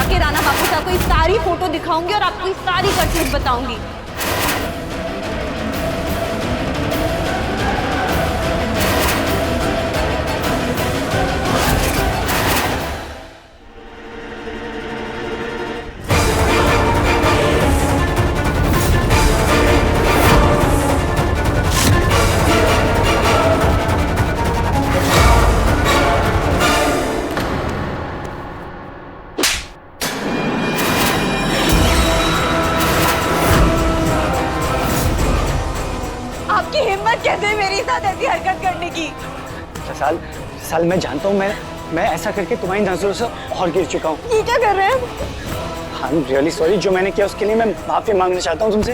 जाके राणा बापू साहब को ये सारी फोटो दिखाऊंगी और आपको ये सारी करतूत बताऊंगी। आपकी हिम्मत कैसे मेरे साथ ऐसी हरकत करने की? साल मैं जानता हूँ, मैं ऐसा करके तुम्हारी नजरों से और गिर चुका हूँ। ये क्या कर रहे हैं? आई एम रियली सॉरी, जो मैंने किया उसके लिए मैं माफी मांगना चाहता हूँ तुमसे।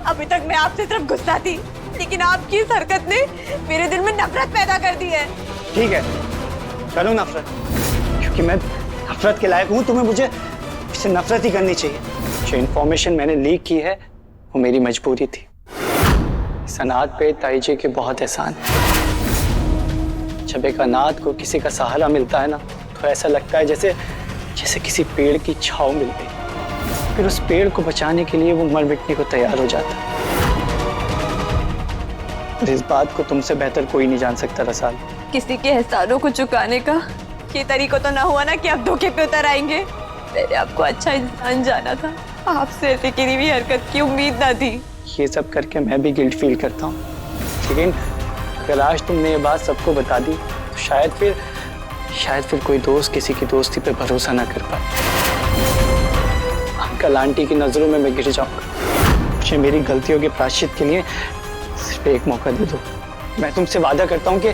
अभी तक मैं आपसे सिर्फ गुस्सा थी, लेकिन आपकी इस हरकत ने मेरे दिल में नफरत पैदा कर दी है। ठीक है, करो नफरत, क्योंकि मैं नफरत के लायक हूँ। तुम्हें मुझे इससे नफरत ही करनी चाहिए। जो इन्फॉर्मेशन मैंने लीक की है वो मेरी मजबूरी थी। इस अनाथ पे ताई जी के बहुत एहसान। जब एक अनाथ को किसी का सहारा मिलता है ना, तो ऐसा लगता है जैसे किसी पेड़ की छांव मिल गई। फिर उस पेड़ को बचाने के लिए वो मर मिटने को तैयार हो जाता है। और इस बात को तुमसे बेहतर कोई नहीं जान सकता रसाल। किसी के एहसानों को चुकाने का ये तरीका तो ना हुआ ना कि आप धोखे पे उतर आएंगे। मैंने आपको अच्छा इंसान जाना था, आपसे ऐसी किसी भी हरकत की उम्मीद ना थी। ये सब करके मैं भी गिल्ट फील करता हूँ, लेकिन अगर आज तुमने ये बात सबको बता दी तो शायद फिर कोई दोस्त किसी की दोस्ती पे भरोसा ना कर पाए। अंकल आंटी की नजरों में मैं गिर जाऊंगा। मुझे मेरी गलतियों के प्रायश्चित के लिए सिर्फ एक मौका दे दो। मैं तुमसे वादा करता हूँ कि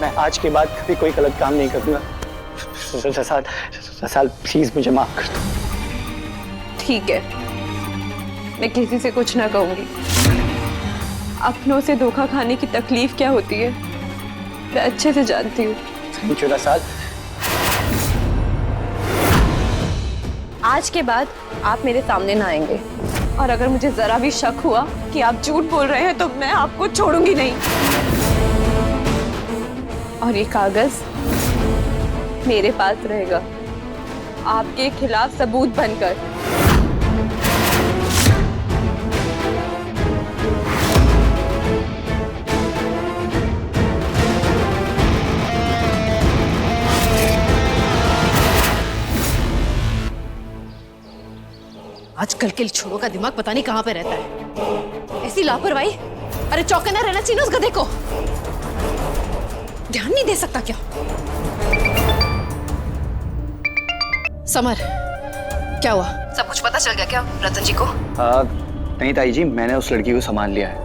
मैं आज के बाद कभी कोई गलत काम नहीं करूंगा। रसाल प्लीज मुझे माफ कर दो। ठीक है, मैं किसी से कुछ ना कहूंगी। अपनों से धोखा खाने की तकलीफ क्या होती है मैं अच्छे से जानती हूँ। Thank you Rasal. आज के बाद आप मेरे सामने ना आएंगे, और अगर मुझे जरा भी शक हुआ कि आप झूठ बोल रहे हैं तो मैं आपको छोड़ूंगी नहीं। और ये कागज मेरे पास रहेगा आपके खिलाफ सबूत बनकर। आजकल के छोरों का दिमाग पता नहीं कहां पे रहता है। ऐसी लापरवाही, अरे चौकन्ना रहना चाहिए ना उस गधे को। ध्यान नहीं दे सकता क्या? समर, क्या हुआ? सब कुछ पता चल गया क्या रतन जी को? नहीं ताई जी, मैंने उस लड़की को संभाल लिया है।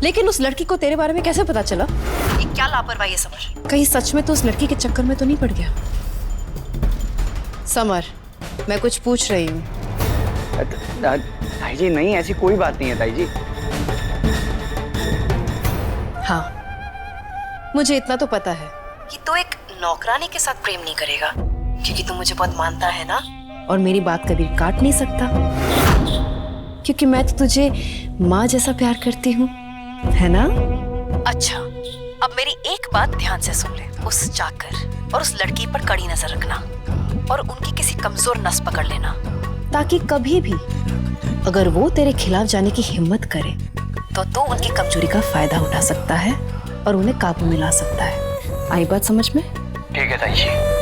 लेकिन उस लड़की को तेरे बारे में कैसे पता चला? ये क्या लापरवाही है समर? कहीं सच में तो उस लड़की के चक्कर में तो नहीं पड़ गया? समर, मैं कुछ पूछ रही हूँ। ताई जी नहीं, ऐसी कोई बात नहीं है ताई जी। हाँ, मुझे इतना तो पता है कि तू एक नौकरानी के साथ प्रेम नहीं करेगा, क्योंकि तू मुझे बहुत मानता है ना, और मेरी बात कभी काट नहीं सकता, क्योंकि मैं तो तुझे माँ जैसा प्यार करती हूँ, है ना? अच्छा, अब मेरी एक बात ध्यान से सुन ले। उस चाकर और उस लड़की पर कड़ी नजर रखना और उनकी किसी कमजोर नस पकड़ लेना, ताकि कभी भी अगर वो तेरे खिलाफ जाने की हिम्मत करे तो तू उनकी कमजोरी का फायदा उठा सकता है और उन्हें काबू में ला सकता है। आई बात समझ में? ठीक है ताई जी।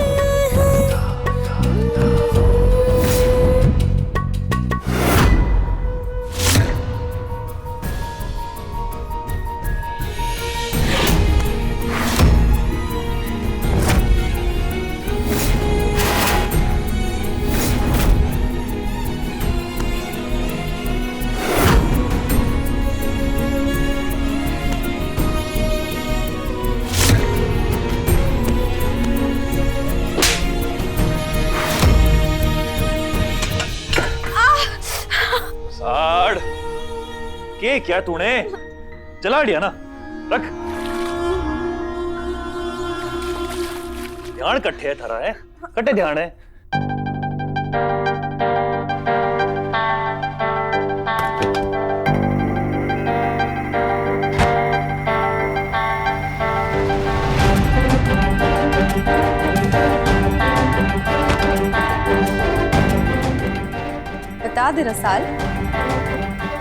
के क्या तूने जला दिया ना? रख। ध्यान कट्ठे है थारा है, कट्ठे ध्यान है। बता दे रसाल,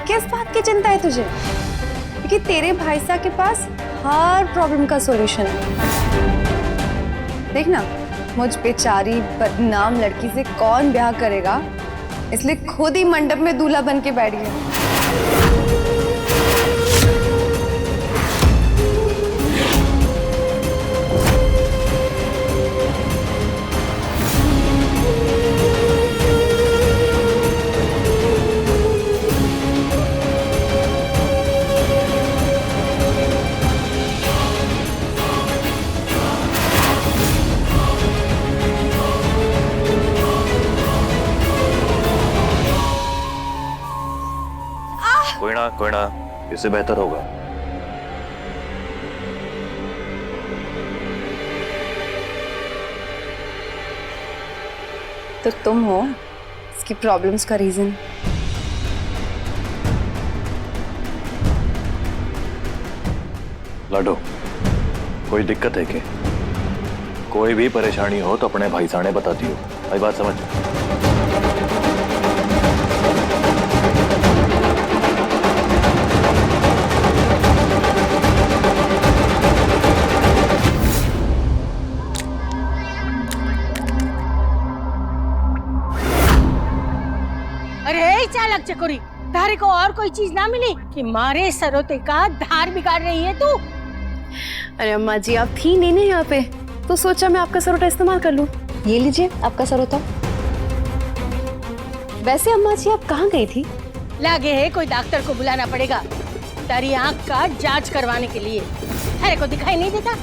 किस बात की चिंता है तुझे? क्योंकि तेरे भाई साहब के पास हर प्रॉब्लम का सॉल्यूशन है। देखना, मुझ बेचारी बदनाम लड़की से कौन ब्याह करेगा, इसलिए खुद ही मंडप में दूल्हा बन के बैठ गया। कोई ना, इससे बेहतर होगा। तो तुम हो इसकी प्रॉब्लम्स का रीजन। लाडो, कोई दिक्कत है क्या? कोई भी परेशानी हो तो अपने भाई साहब बताती हो। भाई बात समझ। अरे चालक चकोरी, तारे को और कोई चीज ना मिली कि मारे सरोते का धार बिगाड़ रही है तू? अरे अम्मा जी, आप थी नहीं ना यहाँ पे, तो सोचा मैं आपका सरोटा इस्तेमाल कर लूं। ये लीजिए आपका सरोटा। वैसे अम्मा जी, आप कहाँ गई थी? लागे है कोई डॉक्टर को बुलाना पड़ेगा तारी आँख का जांच करवाने के लिए। तारे को दिखाई नहीं देता?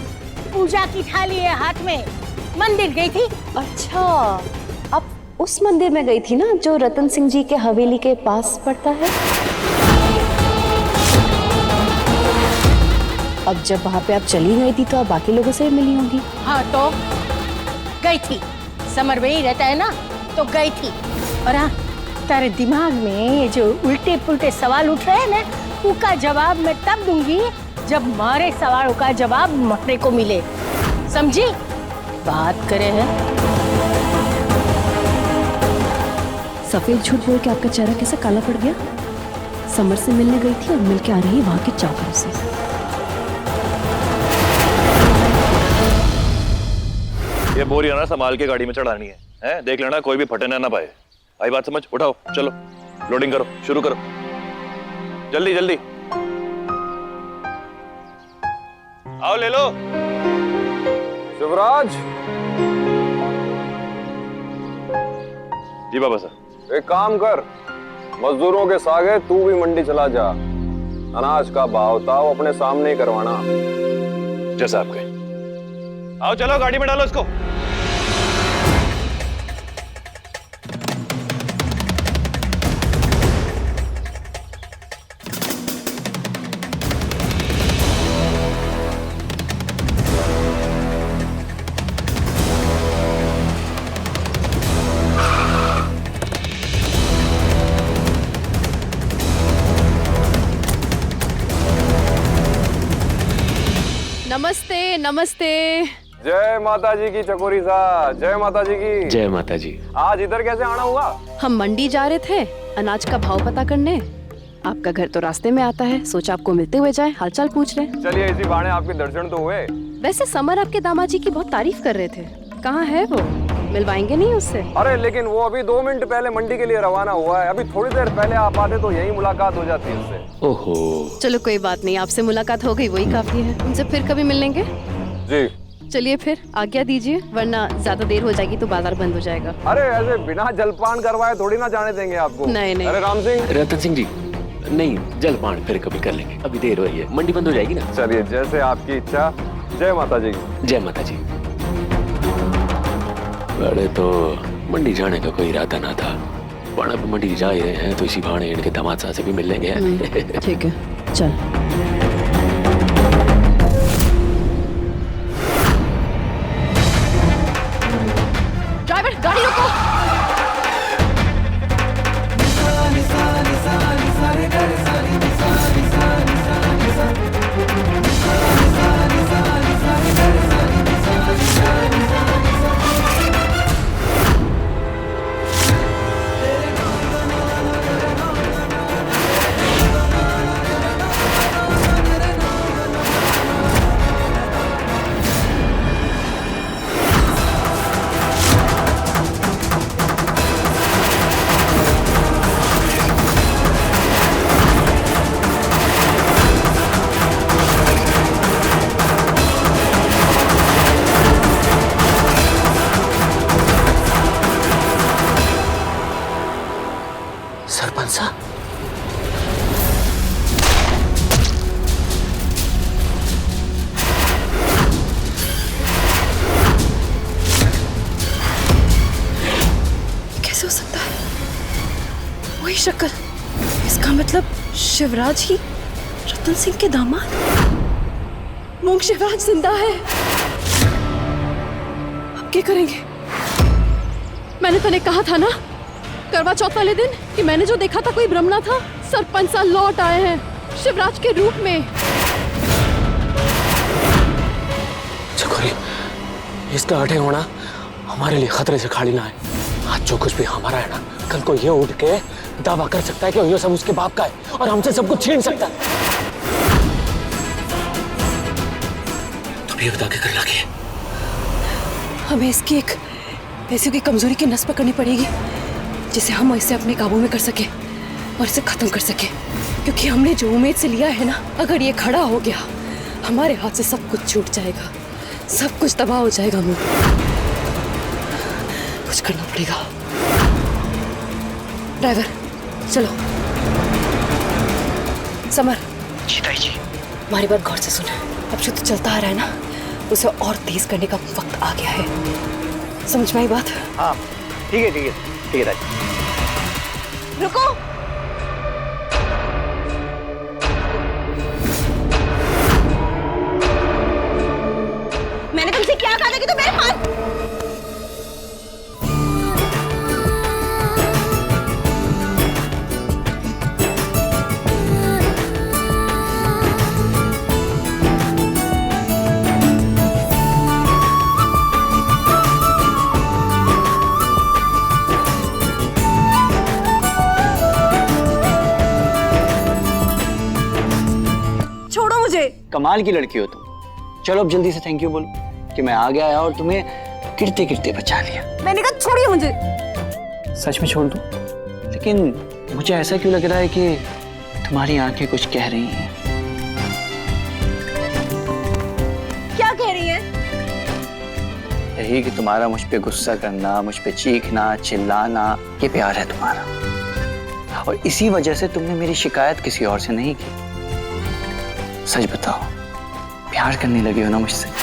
पूजा की थाली है हाथ में, मंदिर गई थी। अच्छा, आप उस मंदिर में गई थी ना जो रतन सिंह जी के हवेली के पास पड़ता है? अब जब वहाँ पे आप चली गई थी तो आप बाकी लोगों से मिली होंगी। हाँ तो गई थी, समर में ही रहता है ना, तो गई थी। और हाँ, तारे दिमाग में ये जो उल्टे पुल्टे सवाल उठ रहे हैं ना, उसका जवाब मैं तब दूंगी जब मारे सवालों का जवाब मारे को मिले। समझी? बात करे हैं। सफेद झूठ बोल के आपका चेहरा कैसे काला पड़ गया? समर से मिलने गई थी और मिलके आ रही है वहां के चाकरों से। ये बोरिया ना संभाल के गाड़ी में चढ़ानी है, हैं? देख लेना कोई भी फटे ना पाए। भाई बात समझ। उठाओ, चलो लोडिंग करो, शुरू करो, जल्दी जल्दी आओ, ले लो। शिवराज, जी बाबा साहब। एक काम कर, मजदूरों के सागे तू भी मंडी चला जा। अनाज का भाव ताव अपने सामने ही करवाना। जैसा आप कहें। आओ चलो, गाड़ी में डालो इसको। नमस्ते नमस्ते। जय माता जी की चकोरी सा, जय माता जी की। जय माता जी। आज इधर कैसे आना हुआ? हम मंडी जा रहे थे अनाज का भाव पता करने। आपका घर तो रास्ते में आता है, सोचा आपको मिलते हुए जाए, हालचाल पूछ रहे। चलिए, इसी बहाने आपके दर्शन तो हुए। वैसे समर आपके दामाद जी की बहुत तारीफ कर रहे थे, कहाँ है वो? मिलवाएंगे नहीं उससे? अरे लेकिन वो अभी 2 मिनट पहले मंडी के लिए रवाना हुआ है। अभी थोड़ी देर पहले आप आते तो यही मुलाकात हो जाती है उससे। ओहो। चलो कोई बात नहीं, आपसे मुलाकात हो गई वही काफी है। उनसे फिर कभी मिल लेंगे। जी चलिए फिर आज्ञा दीजिए, वरना ज्यादा देर हो जाएगी तो बाजार बंद हो जाएगा। अरे ऐसे बिना जलपान करवाए थोड़ी ना जाने देंगे आपको। नहीं नहीं। अरे राम सिंह। रतन सिंह जी, नहीं, जलपान फिर कभी कर लेंगे, अभी देर हो रही है, मंडी बंद हो जाएगी ना। चलिए, जैसे आपकी इच्छा। जय माता जी की। जय माता जी। बड़े तो मंडी जाने का कोई इरादा ना था, पर अब मंडी जा ही रहे हैं तो इसी बहाने इनके दामाद साहब से भी मिल लेंगे। ठीक है, चल। ड्राइवर, गाड़ी रोको। शक्ल, इसका मतलब शिवराज ही रतन सिंह के दामाद। मूंग शिवराज जिंदा है। अब क्या करेंगे? मैंने तने कहा था ना करवा चौथ वाले दिन कि मैंने जो देखा था कोई भ्रम ना था। सरपंच साहब लौट आए हैं शिवराज के रूप में। चकोरी, इसका अटे होना हमारे लिए खतरे से खाली ना है। आज जो कुछ भी हमारा है ना, कल को ये उठ के दावा कर सकता है कि ये सब उसके बाप का है और हमसे सब कुछ छीन सकता है। तो ये बता के करना क्या है? हमें इसकी एक ऐसी कोई कमजोरी की नस पकड़नी पड़ेगी जिसे हम इसे अपने काबू में कर सके और इसे खत्म कर सके। क्योंकि हमने जो उम्मीद से लिया है ना, अगर ये खड़ा हो गया हमारे हाथ से सब कुछ छूट जाएगा, सब कुछ तबाह हो जाएगा। हमें कुछ करना पड़ेगा। ड्राइवर चलो। समर, जी ताई जी। हमारी बात गौर से सुन। अब जो तू चलता आ रहा है ना, उसे और तेज करने का वक्त आ गया है। समझ में आई बात? हाँ ठीक है ठीक है ठीक है ताई। रुको। मैंने तुमसे क्या कहा था कि तुम मेरे पास। छोड़ो मुझे। कमाल की लड़की हो तुम। चलो अब जल्दी से थैंक यू बोलो कि मैं आ गया और तुम्हें गिरते गिरते बचा लिया। मैंने कहा छोड़िए मुझे। सच में छोड़ दूं? लेकिन मुझे ऐसा क्यों लग रहा है कि तुम्हारी आंखें कुछ कह रही हैं। क्या कह रही है? यही कि तुम्हारा मुझ पे गुस्सा करना, मुझ पे चीखना, चिल्लाना, ये प्यार है तुम्हारा। और इसी वजह से तुमने मेरी शिकायत किसी और से नहीं की। सच बताओ, प्यार करने लगे हो ना मुझसे?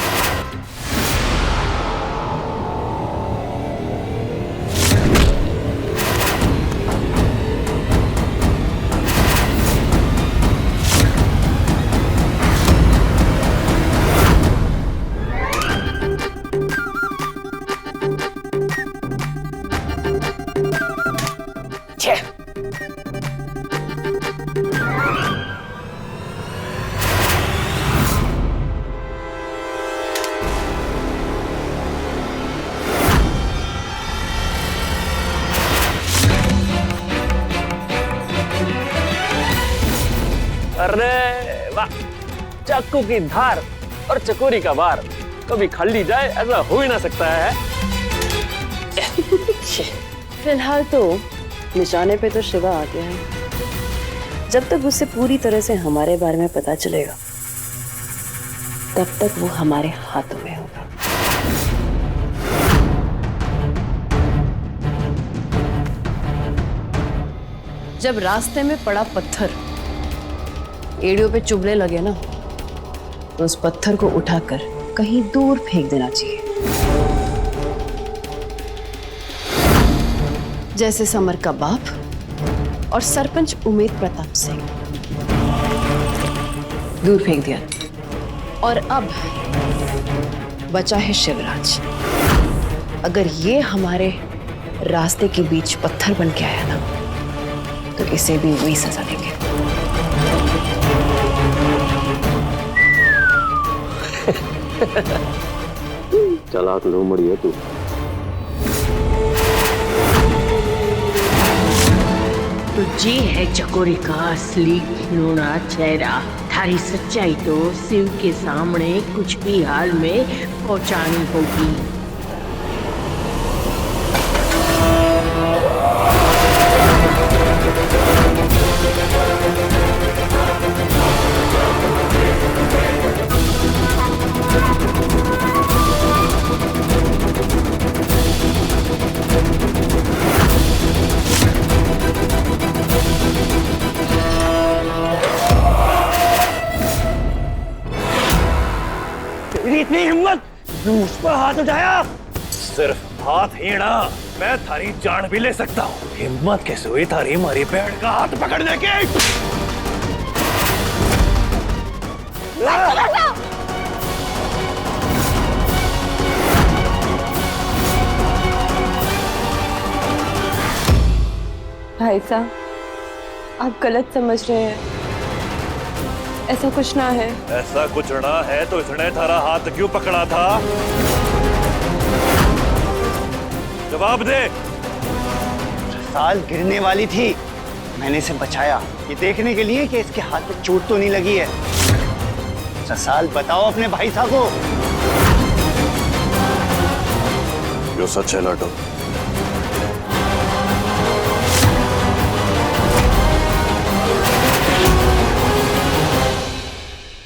अरे वाह, चाकू की धार और चकोरी का वार कभी खाली जाए ऐसा हो ही ना सकता है। फिलहाल तो निशाने पे तो शिवा आ गया है। जब तक उसे पूरी तरह से हमारे बारे में पता चलेगा तब तक वो हमारे हाथों में होगा। जब रास्ते में पड़ा पत्थर एड़ियों पे चुभने लगे ना, तो उस पत्थर को उठाकर कहीं दूर फेंक देना चाहिए। जैसे समर का बाप और सरपंच उमेद प्रताप सिंह। दूर फेंक दिया। और अब बचा है शिवराज। अगर ये हमारे रास्ते के बीच पत्थर बन के आया ना, तो इसे भी वही सजा देंगे। चालाक लोमड़ी है तू। तो ये है चकोरी का असली खिलौना चेहरा। थारी सच्चाई तो शिव के सामने कुछ भी हाल में पहुंचानी होगी। तेरी इतनी हिम्मत, मुझ पर हाथ उठाया? सिर्फ हाथ हीड़ा मैं थारी जान भी ले सकता हूँ। हिम्मत कैसे हुई थारी हमारी बहन का हाथ पकड़ने की? भाई साहब, आप गलत समझ रहे हैं, ऐसा कुछ ना है। ऐसा कुछ ना है तो इसने थारा हाथ क्यों पकड़ा था? जवाब दे। साल गिरने वाली थी, मैंने इसे बचाया ये देखने के लिए कि इसके हाथ में चोट तो नहीं लगी है। साल बताओ अपने भाई साहब को। यो सच है लाडो।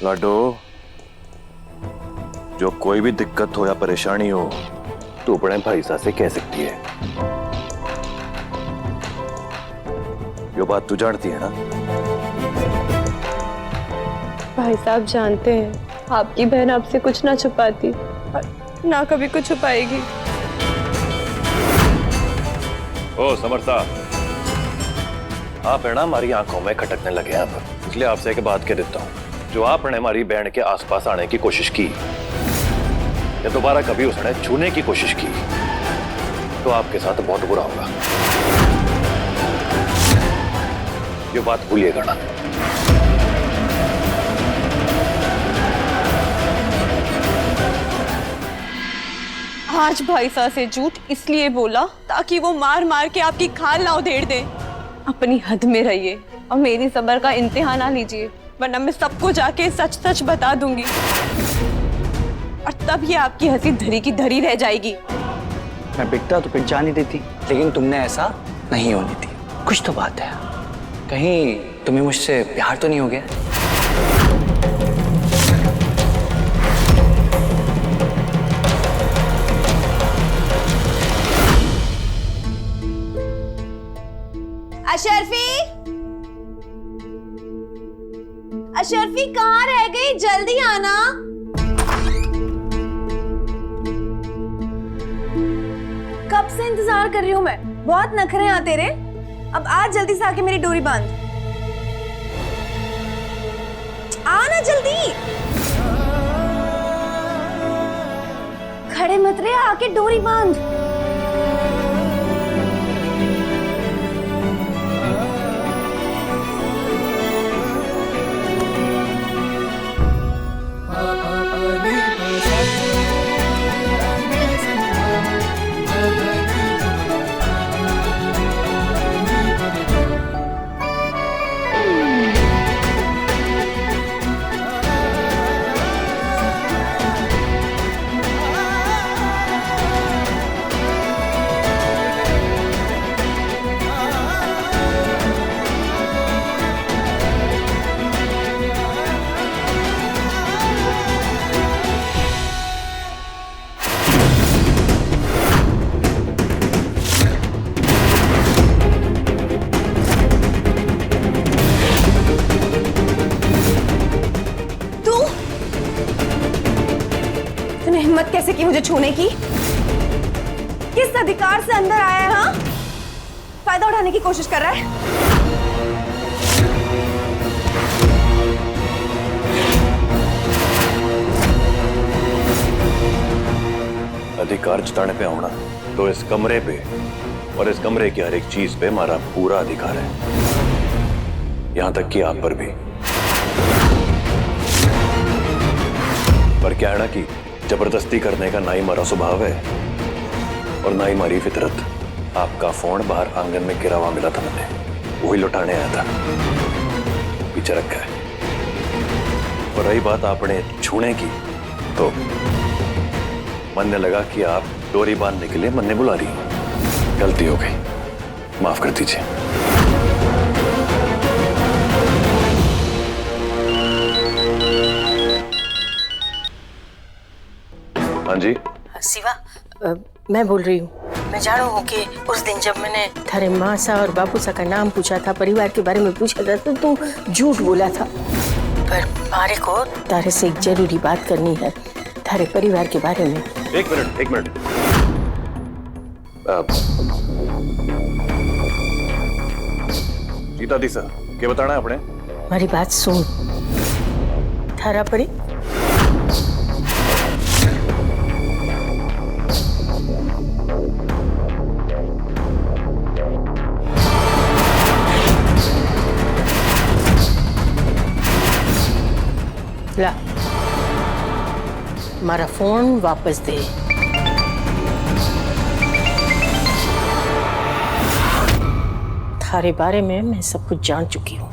लाडो, जो कोई भी दिक्कत हो या परेशानी हो तो अपने भाई साहब से कह सकती है। यो बात तू जानती है ना? भाई साहब जानते हैं, आपकी बहन आपसे कुछ ना छुपाती और ना कभी कुछ छुपाएगी। ओ समर्था, आप है ना हमारी आंखों में खटकने लगे हैं अब, इसलिए आपसे एक बात कह देता हूँ। जो आपने हमारी बहन के आसपास आने की कोशिश की या दोबारा कभी उसने छूने की कोशिश की तो आपके साथ बहुत बुरा होगा। ये बात भूलिएगा ना। आज भाई साहब से झूठ इसलिए बोला ताकि वो मार मार के आपकी खाल ना उधेड़ दे। अपनी हद में रहिए और मेरी सब्र का इम्तिहान ना लीजिए, वरना मैं सबको जाके सच सच बता दूंगी और तब ये आपकी हंसी धरी की धरी रह जाएगी। मैं बिकता तो पिट जाने देती, लेकिन तुमने ऐसा नहीं होने दी। कुछ तो बात है, कहीं तुम्हें मुझसे प्यार तो नहीं हो गया? अशरफी, अशरफी कहाँ रह गई? जल्दी आना। कब से इंतजार कर रही हूँ मैं, बहुत नखरे हैं तेरे। अब आज जल्दी से आके मेरी डोरी बांध। आना जल्दी, खड़े मत रहे, आके डोरी बांध। हिम्मत कैसे की मुझे छूने की? किस अधिकार से अंदर आया है? हाँ, फायदा उठाने की कोशिश कर रहा है। अधिकार जताने पे आऊं ना तो इस कमरे पे और इस कमरे की हर एक चीज पे हमारा पूरा अधिकार है, यहां तक कि आप पर भी। पर क्या है ना कि जबरदस्ती करने का ना ही हमारा स्वभाव है और ना ही हमारी फितरत। आपका फोन बाहर आंगन में गिरा हुआ मिला था, मैंने वही लौटाने आया था, पीछे रखा है। और रही बात आपने छूने की, तो मन ने लगा कि आप डोरी बांधने के लिए मन ने बुला रही। गलती हो गई, माफ कर दीजिए। हाँ जी शिवा, मैं बोल रही हूँ। मैं जानू हूँ कि उस दिन जब मैंने थारे माँ सा और बापू सा का नाम पूछा था, परिवार के बारे में पूछा था, तो तू झूठ बोला था। पर मारे को तारे से एक जरूरी बात करनी है, थारे परिवार के बारे में। एक मिनट। जी दादी सर, क्या बताना है आपने? हमारी बात सुन थारा परी। ला हमारा फोन वापस दे। थारे बारे में मैं सब कुछ जान चुकी हूँ।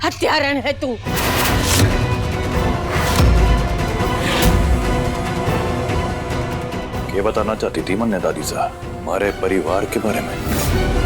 हत्यारण है तू। क्या बताना चाहती थी मन्ने दादी साहब हमारे परिवार के बारे में?